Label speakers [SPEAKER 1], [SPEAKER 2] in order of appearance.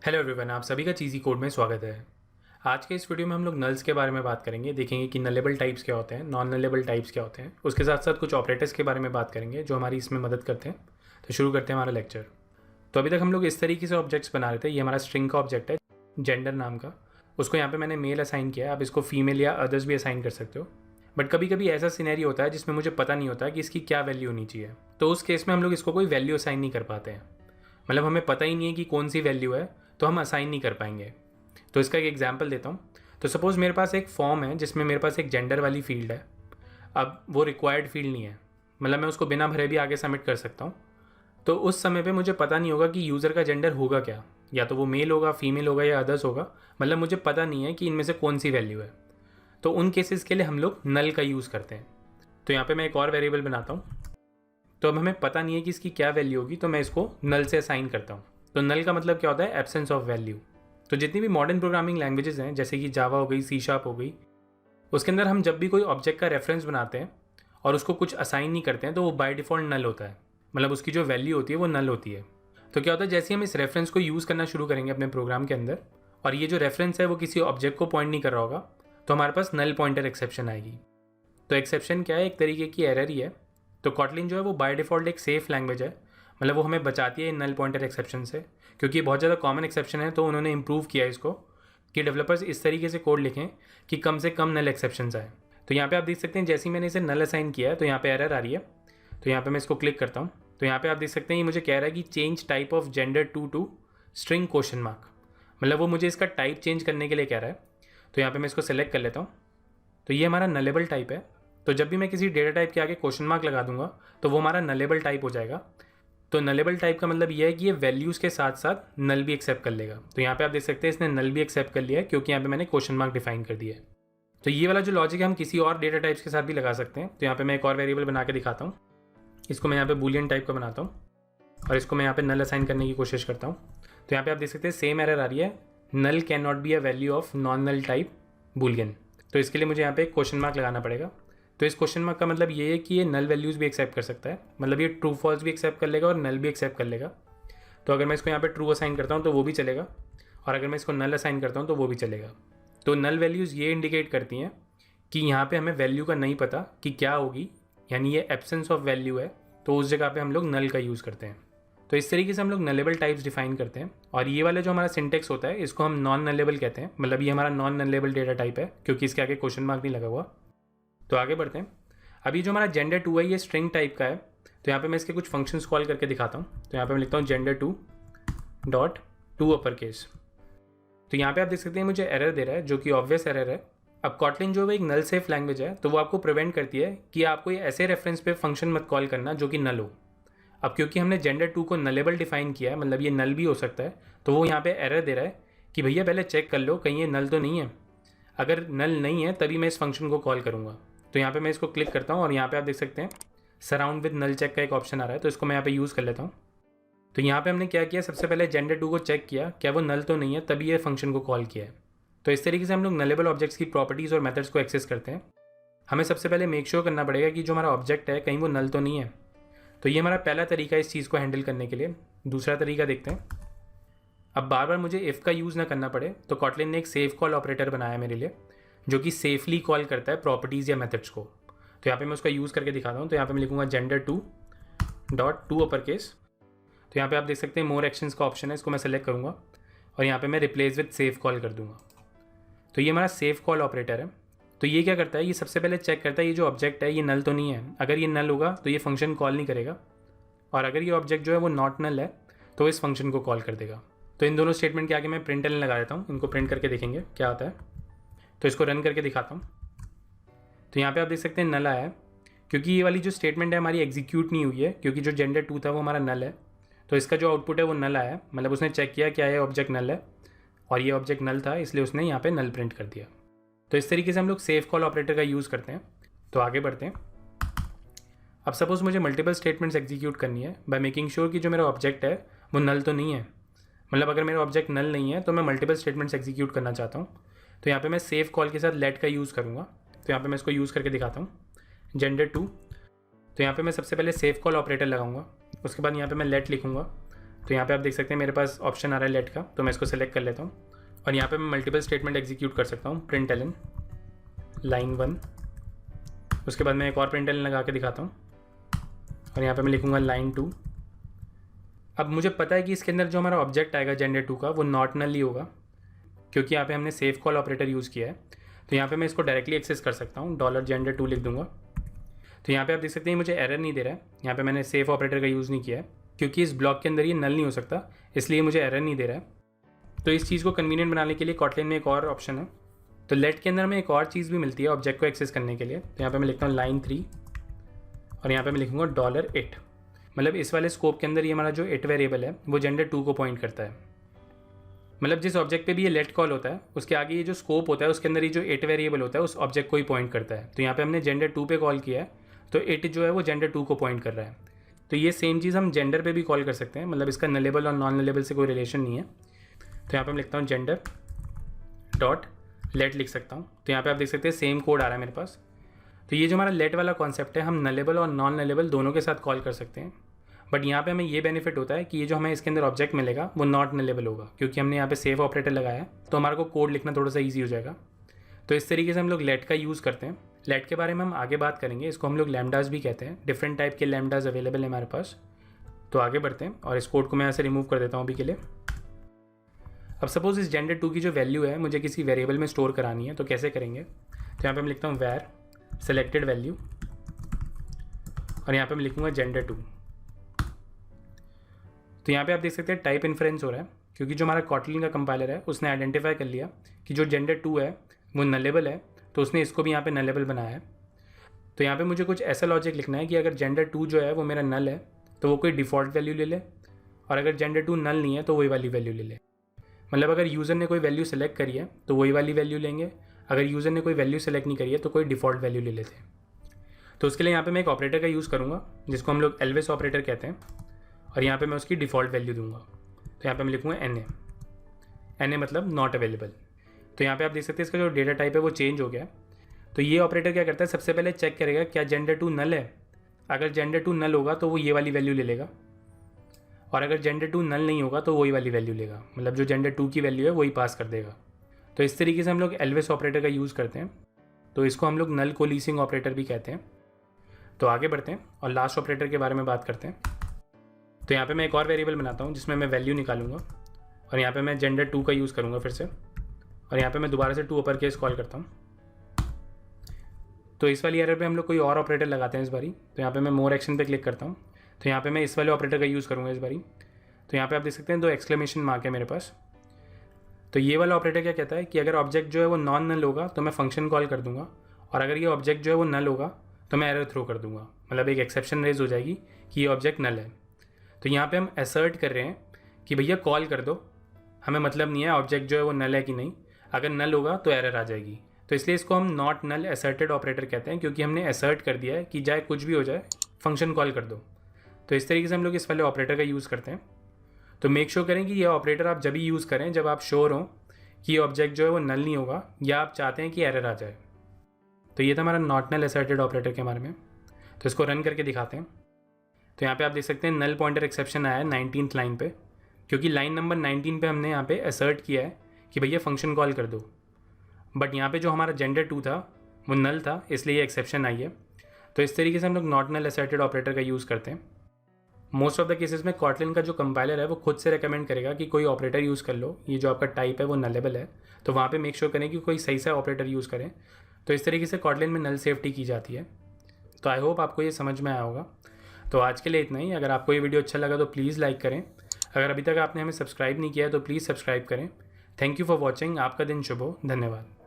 [SPEAKER 1] Hello everyone, आप सभी का चीज़ी कोड में स्वागत है। आज के इस वीडियो में हम लोग नल्स के बारे में बात करेंगे, देखेंगे कि नलेबल टाइप्स क्या होते हैं, नॉन नलेबल टाइप्स क्या होते हैं। उसके साथ साथ कुछ ऑपरेटर्स के बारे में बात करेंगे जो हमारी इसमें मदद करते हैं। तो शुरू करते हैं हमारा लेक्चर। तो अभी तक हम लोग इस तरीके से ऑब्जेक्ट्स बना रहे थे। ये हमारा स्ट्रिंग का ऑब्जेक्ट है, जेंडर नाम का। उसको यहाँ पर मैंने मेल असाइन किया है। आप इसको फीमेल या अदर्स भी असाइन कर सकते हो। बट कभी कभी ऐसा सिनेरियो होता है जिसमें मुझे पता नहीं होता कि इसकी क्या वैल्यू होनी चाहिए। तो उस केस में हम लोग इसको कोई वैल्यू असाइन नहीं कर पाते हैं। मतलब हमें पता ही नहीं है कि कौन सी वैल्यू है, तो हम असाइन नहीं कर पाएंगे। तो इसका एक एग्जांपल देता हूँ। तो सपोज़ मेरे पास एक फॉर्म है जिसमें मेरे पास एक जेंडर वाली फील्ड है। अब वो रिक्वायर्ड फील्ड नहीं है, मतलब मैं उसको बिना भरे भी आगे सबमिट कर सकता हूँ। तो उस समय पे मुझे पता नहीं होगा कि यूज़र का जेंडर होगा क्या, या तो वो मेल होगा, फीमेल होगा या अदर्स होगा। मतलब मुझे पता नहीं है कि इनमें से कौन सी वैल्यू है। तो उन केसेस के लिए हम लोग नल का यूज़ करते हैं। तो यहाँ पर मैं एक और वेरिएबल बनाता हूँ। तो अब हमें पता नहीं है कि इसकी क्या वैल्यू होगी, तो मैं इसको नल से असाइन करता हूँ। तो नल का मतलब क्या होता है? Absence of value. तो जितनी भी मॉडर्न प्रोग्रामिंग लैंग्वेजेस हैं, जैसे कि जावा हो गई, सी शार्प हो गई, उसके अंदर हम जब भी कोई ऑब्जेक्ट का रेफरेंस बनाते हैं और उसको कुछ असाइन नहीं करते हैं, तो वो बाय डिफ़ॉल्ट नल होता है। मतलब उसकी जो वैल्यू होती है वो नल होती है। तो क्या होता है, जैसे ही हम इस रेफरेंस को यूज़ करना शुरू करेंगे अपने प्रोग्राम के अंदर, और ये जो रेफरेंस है वो किसी ऑब्जेक्ट को पॉइंट नहीं कर रहा होगा, तो हमारे पास नल पॉइंटर एक्सेप्शन आएगी। तो एक्सेप्शन क्या है? एक तरीके की एरर ही है। तो कॉटलिन जो है वो बाय डिफ़ॉल्ट एक सेफ़ लैंग्वेज है। मतलब वो हमें बचाती है इन नल पॉइंटर एक्सेप्शन से, क्योंकि ये बहुत ज़्यादा कॉमन एक्सेप्शन है। तो उन्होंने इम्प्रूव किया इसको कि डेवलपर्स इस तरीके से कोड लिखें कि कम से कम नल एक्सेप्शंस आए। तो यहाँ पे आप देख सकते हैं, जैसे ही मैंने इसे नल असाइन किया है तो यहाँ पे एरर आ रही है। तो यहाँ पे मैं इसको क्लिक करता हूँ, तो यहाँ पे आप देख सकते हैं ये मुझे कह रहा है कि change type of gender to string question mark. मतलब वो मुझे इसका टाइप चेंज करने के लिए कह रहा है। तो यहाँ पर मैं इसको सेलेक्ट कर लेता हूँ। तो ये हमारा नलेबल टाइप है। तो जब भी मैं किसी डेटा टाइप के आगे क्वेश्चन मार्क लगा दूंगा तो वो हमारा नलेबल टाइप हो जाएगा। तो नलेबल टाइप का मतलब ये है कि ये वैल्यूज़ के साथ साथ नल भी एक्सेप्ट कर लेगा। तो यहाँ पे आप देख सकते हैं इसने नल भी एक्सेप्ट कर लिया है, क्योंकि यहाँ पे मैंने क्वेश्चन मार्क डिफाइन कर दिया है। तो ये वाला जो लॉजिक है हम किसी और डेटा टाइप्स के साथ भी लगा सकते हैं। तो यहाँ पे मैं एक और वेरिएबल बना के दिखाता हूँ। इसको मैं यहाँ पे बूलियन टाइप का बनाता हूँ और इसको मैं यहाँ पे नल असाइन करने की कोशिश करता हूँ। तो यहाँ पे आप देख सकते हैं सेम एरर आ रही है, null can not be a value of non null type boolean. तो इसके लिए मुझे यहाँ पे एक क्वेश्चन मार्क लगाना पड़ेगा। तो इस क्वेश्चन मार्क का मतलब ये है कि ये नल वैल्यूज़ भी एक्सेप्ट कर सकता है। मतलब ये ट्रू फॉल्स भी एक्सेप्ट कर लेगा और नल भी एक्सेप्ट कर लेगा। तो अगर मैं इसको यहाँ पे ट्रू असाइन करता हूँ तो वो भी चलेगा, और अगर मैं इसको नल असाइन करता हूँ तो वो भी चलेगा। तो नल वैल्यूज़ ये इंडिकेट करती हैं कि यहाँ पे हमें वैल्यू का नहीं पता कि क्या होगी, यानी ये एब्सेंस ऑफ वैल्यू है। तो उस जगह पे हम लोग नल का यूज़ करते हैं। तो इस तरीके से हम लोग नलेबल टाइप्स डिफाइन करते हैं। और ये वाला जो हमारा सिंटेक्स होता है इसको हम नॉन नलेबल कहते हैं। मतलब ये हमारा नॉन नलेबल डेटा टाइप है, क्योंकि इसके आगे क्वेश्चन मार्क नहीं लगा हुआ। तो आगे बढ़ते हैं। अभी जो हमारा जेंडर टू है ये स्ट्रिंग टाइप का है। तो यहाँ पे मैं इसके कुछ फंक्शंस कॉल करके दिखाता हूँ। तो यहाँ पे मैं लिखता हूँ gender to dot to upper case. तो यहाँ पे आप देख सकते हैं मुझे एरर दे रहा है, जो कि ऑब्वियस एरर है। अब कॉटलिन जो है एक नल सेफ लैंग्वेज है, तो वो आपको प्रिवेंट करती है कि आपको ये ऐसे रेफरेंस पे फंक्शन मत कॉल करना जो कि नल हो। अब क्योंकि हमने जेंडर टू को नलेबल डिफाइन किया है, मतलब ये नल भी हो सकता है, तो वो यहाँ पे एरर दे रहा है कि भैया पहले चेक कर लो कहीं ये नल तो नहीं है। अगर नल नहीं है तभी मैं इस फंक्शन को कॉल करूँगा। तो यहाँ पे मैं इसको क्लिक करता हूँ और यहाँ पे आप देख सकते हैं सराउंड विद नल चेक का एक ऑप्शन आ रहा है। तो इसको मैं यहाँ पे यूज़ कर लेता हूँ। तो यहाँ पे हमने क्या किया, सबसे पहले जेंडर टू को चेक किया क्या वो नल तो नहीं है, तभी ये फंक्शन को कॉल किया है। तो इस तरीके से हम लोग नलेबल ऑब्जेक्ट्स की प्रॉपर्टीज़ और मेथड्स को एक्सेस करते हैं। हमें सबसे पहले मेक श्योर करना पड़ेगा कि जो हमारा ऑब्जेक्ट है कहीं वो नल तो नहीं है। तो ये हमारा पहला तरीका है इस चीज़ को हैंडल करने के लिए। दूसरा तरीका देखते हैं। अब बार बार मुझे इफ़ का यूज़ ना करना पड़े, तो कॉटलिन ने एक सेफ कॉल ऑपरेटर बनाया मेरे लिए, जो कि सेफली कॉल करता है प्रॉपर्टीज़ या मेथड्स को। तो यहाँ पे मैं उसका यूज़ करके दिखाता हूँ। तो यहाँ पे मैं लिखूँगा gender to dot to upper case. तो यहाँ पे आप देख सकते हैं मोर एक्शंस का ऑप्शन है, इसको मैं सेलेक्ट करूँगा और यहाँ पे मैं रिप्लेस विद सेफ कॉल कर दूँगा। तो ये हमारा सेफ कॉल ऑपरेटर है। तो ये क्या करता है, ये सबसे पहले चेक करता है ये जो ऑब्जेक्ट है ये नल तो नहीं है। अगर ये नल होगा तो ये फंक्शन कॉल नहीं करेगा, और अगर ये ऑब्जेक्ट जो है वो नॉट नल है तो इस फंक्शन को कॉल कर देगा। तो इन दोनों स्टेटमेंट के आगे मैं प्रिंट एल लगा देता हूँ। इनको प्रिंट करके देखेंगे क्या आता है। तो इसको रन करके दिखाता हूँ। तो यहाँ पे आप देख सकते हैं नल आया है, क्योंकि ये वाली जो स्टेटमेंट है हमारी एग्जीक्यूट नहीं हुई है, क्योंकि जो जेंडर टू था वो हमारा नल है। तो इसका जो आउटपुट है वो नल आया है। मतलब उसने चेक किया क्या ये ऑब्जेक्ट नल है, और ये ऑब्जेक्ट नल था, इसलिए उसने यहाँ पे नल प्रिंट कर दिया। तो इस तरीके से हम लोग सेफ कॉल ऑपरेटर का यूज़ करते हैं। तो आगे बढ़ते हैं। अब सपोज़ मुझे मल्टीपल स्टेटमेंट्स एग्जीक्यूट करनी है बाय मेकिंग श्योर कि जो मेरा ऑब्जेक्ट है वो नल तो नहीं है। मतलब अगर मेरा ऑब्जेक्ट नल नहीं है तो मैं मल्टीपल स्टेटमेंट्स एग्जीक्यूट करना चाहता हूँ। तो यहाँ पे मैं सेफ कॉल के साथ लेट का यूज़ करूँगा। तो यहाँ पे मैं इसको यूज़ करके दिखाता हूँ, जेंडर टू। तो यहाँ पे मैं सबसे पहले सेफ कॉल ऑपरेटर लगाऊंगा, उसके बाद यहाँ पे मैं लेट लिखूँगा। तो यहाँ पे आप देख सकते हैं मेरे पास ऑप्शन आ रहा है लेट का, तो मैं इसको सेलेक्ट कर लेता हूँ और यहाँ पे मैं मल्टीपल स्टेटमेंट एग्जीक्यूट कर सकता हूँ। println लाइन 1, उसके बाद मैं एक और println लगा के दिखाता हूँ और यहाँ पे मैं लिखूँगा लाइन 2। अब मुझे पता है कि इसके अंदर जो हमारा ऑब्जेक्ट आएगा gender2 का वो नॉट नल ही होगा, क्योंकि यहाँ पे हमने सेव कॉल ऑपरेटर यूज़ किया है। तो यहाँ पे मैं इसको डायरेक्टली एक्सेस कर सकता हूँ, $gender2 लिख दूंगा। तो यहाँ पे आप देख सकते हैं मुझे एरर नहीं दे रहा है, यहाँ पे मैंने सेव ऑपरेटर का यूज़ नहीं किया है क्योंकि इस ब्लॉक के अंदर ये नल नहीं हो सकता, इसलिए मुझे एरर नहीं दे रहा है। तो इस चीज़ को कन्वीनियंट बनाने के लिए Kotlin में एक और ऑप्शन है। तो लेट के अंदर में एक और चीज़ भी मिलती है ऑब्जेक्ट को एक्सेस करने के लिए। तो यहाँ पे मैं लिखता हूँ लाइन 3 और यहाँ पे मैं लिखूँगा $8। मतलब इस वाले स्कोप के अंदर ये हमारा जो इट वेरिएबल है वो gender2 को पॉइंट करता है। मतलब जिस ऑब्जेक्ट पे भी ये लेट कॉल होता है उसके आगे ये जो स्कोप होता है उसके अंदर ये जो इट वेरिएबल होता है उस ऑब्जेक्ट को ही पॉइंट करता है। तो यहाँ पे हमने gender2 पे कॉल किया है, तो इट जो है वो gender2 को पॉइंट कर रहा है। तो ये सेम चीज़ हम जेंडर पे भी कॉल कर सकते हैं, मतलब इसका नलेबल और नॉन नलेबल से कोई रिलेशन नहीं है। तो यहाँ पे मैं लिखता हूँ जेंडर डॉट लेट लिख सकता हूँ। तो यहाँ पे आप देख सकते हैं सेम कोड आ रहा है मेरे पास। तो ये जो हमारा लेट वाला कॉन्सेप्ट है हम नलेबल और नॉन नलेबल दोनों के साथ कॉल कर सकते हैं, बट यहाँ पे हमें ये बेनिफिट होता है कि ये जो हमें इसके अंदर ऑब्जेक्ट मिलेगा वो नॉट नलेबल होगा, क्योंकि हमने यहाँ पे सेव ऑपरेटर लगाया है तो हमारे को कोड लिखना थोड़ा सा ईजी हो जाएगा। तो इस तरीके से हम लोग लेट का यूज़ करते हैं। लेट के बारे में हम आगे बात करेंगे, इसको हम लोग लैम्डास भी कहते हैं। डिफरेंट टाइप के लैम्डास अवेलेबल है हमारे पास। तो आगे बढ़ते हैं और इस कोड को मैं यहाँ से रिमूव कर देता हूँ अभी के लिए। अब सपोज इस gender2 की जो वैल्यू है मुझे किसी वेरिएबल में स्टोर करानी है, तो कैसे करेंगे। तो यहाँ पे मैं लिखता हूँ वैर सेलेक्टेड वैल्यू और यहाँ पे मैं लिखूँगा gender2। तो यहाँ पे आप देख सकते हैं टाइप इन्फ्रेंस हो रहा है, क्योंकि जो हमारा Kotlin का कंपाइलर है उसने आइडेंटिफाई कर लिया कि जो gender2 है वो नलेबल है, तो उसने इसको भी यहाँ पे नलेबल बनाया है। तो यहाँ पे मुझे कुछ ऐसा लॉजिक लिखना है कि अगर gender2 जो है वो मेरा नल है तो वो कोई डिफ़ॉल्ट वैल्यू ले ले, और अगर gender2 नल नहीं है तो वही वाली वैल्यू ले ले। मतलब अगर यूज़र ने कोई वैल्यू सेलेक्ट करी है तो वही वाली वैल्यू लेंगे, अगर यूज़र ने कोई वैल्यू सेलेक्ट नहीं करी है तो कोई डिफ़ॉल्ट वैल्यू ले लेते हैं। तो उसके लिए यहाँ पे मैं एक ऑपरेटर का यूज़ करूँगा जिसको हम लोग एल्वेस ऑपरेटर कहते हैं, और यहाँ पे मैं उसकी डिफ़ॉल्ट वैल्यू दूंगा। तो यहाँ पे मैं लिखूँगा NA मतलब नॉट अवेलेबल। तो यहाँ पे आप देख सकते हैं इसका जो डेटा टाइप है वो चेंज हो गया। तो ये ऑपरेटर क्या करता है, सबसे पहले चेक करेगा क्या gender2 नल है। अगर gender2 नल होगा तो वो ये वाली वैल्यू ले लेगा, और अगर gender2 नल नहीं होगा तो वही वाली वैल्यू लेगा, मतलब जो gender2 की वैल्यू है वही पास कर देगा। तो इस तरीके से हम लोग एल्वेस ऑपरेटर का यूज़ करते हैं। तो इसको हम लोग नल कोलिसिंग ऑपरेटर भी कहते हैं। तो आगे बढ़ते हैं और लास्ट ऑपरेटर के बारे में बात करते हैं। तो यहाँ पे मैं एक और वेरिएबल बनाता हूँ जिसमें मैं वैल्यू निकालूंगा, और यहाँ पे मैं gender2 का यूज़ करूँगा फिर से, और यहाँ पे मैं दोबारा से 2 अपर केस कॉल करता हूँ। तो इस वाली एरर पे हम लोग कोई और ऑपरेटर लगाते हैं इस बारी। तो यहाँ पे मैं मोर एक्शन पे क्लिक करता हूँ। तो यहाँ पे मैं इस वाले ऑपरेटर का यूज़ करूँगा इस बारी। तो यहाँ पे आप देख सकते हैं 2 एक्सक्लेमेशन मार्क है मेरे पास। तो ये वाला ऑपरेटर क्या कहता है कि अगर ऑब्जेक्ट जो है वो नॉन नल होगा तो मैं फंक्शन कॉल कर दूंगा, और अगर ये ऑब्जेक्ट जो है वो नल होगा तो मैं एरर थ्रो कर दूंगा, मतलब एक एक्सेप्शन रेज हो जाएगी कि ये ऑब्जेक्ट नल है। तो यहाँ पे हम असर्ट कर रहे हैं कि भैया कॉल कर दो, हमें मतलब नहीं है ऑब्जेक्ट जो है वो नल है कि नहीं, अगर नल होगा तो एरर आ जाएगी। तो इसलिए इसको हम नॉट नल असर्टेड ऑपरेटर कहते हैं, क्योंकि हमने असर्ट कर दिया है कि चाहे कुछ भी हो जाए फंक्शन कॉल कर दो। तो इस तरीके से हम लोग इस वाले ऑपरेटर का यूज़ करते हैं। तो मेक श्योर करें कि ये ऑपरेटर आप जब भी यूज़ करें जब आप श्योर हों कि ये ऑब्जेक्ट जो है वो नल नहीं होगा या आप चाहते हैं कि एरर आ जाए। तो ये था हमारा नॉट नल असर्टेड ऑपरेटर के बारे में। तो इसको रन करके दिखाते हैं। तो यहाँ पे आप देख सकते हैं नल पॉइंटर एक्सेप्शन आया है 19th लाइन पे, क्योंकि लाइन नंबर 19 पे हमने यहाँ पे असर्ट किया है कि भैया फंक्शन कॉल कर दो, बट यहाँ पे जो हमारा gender2 था वो नल था, इसलिए ये एक्सेप्शन आई है। तो इस तरीके से हम लोग नॉट नल असर्टेड ऑपरेटर का यूज़ करते हैं। मोस्ट ऑफ द केसेस में Kotlin का जो कंपाइलर है वो खुद से रेकमेंड करेगा कि कोई ऑपरेटर यूज़ कर लो, ये जो आपका टाइप है वो नलेबल है, तो वहाँ पे मेक श्योर करें कि कोई सही सा ऑपरेटर यूज़ करें। तो इस तरीके से Kotlin में नल सेफ्टी की जाती है। तो आई होप आपको ये समझ में आया होगा। तो आज के लिए इतना ही। अगर आपको ये वीडियो अच्छा लगा तो प्लीज़ लाइक करें। अगर अभी तक आपने हमें सब्सक्राइब नहीं किया है तो प्लीज़ सब्सक्राइब करें। Thank you for watching. आपका दिन शुभ हो। धन्यवाद।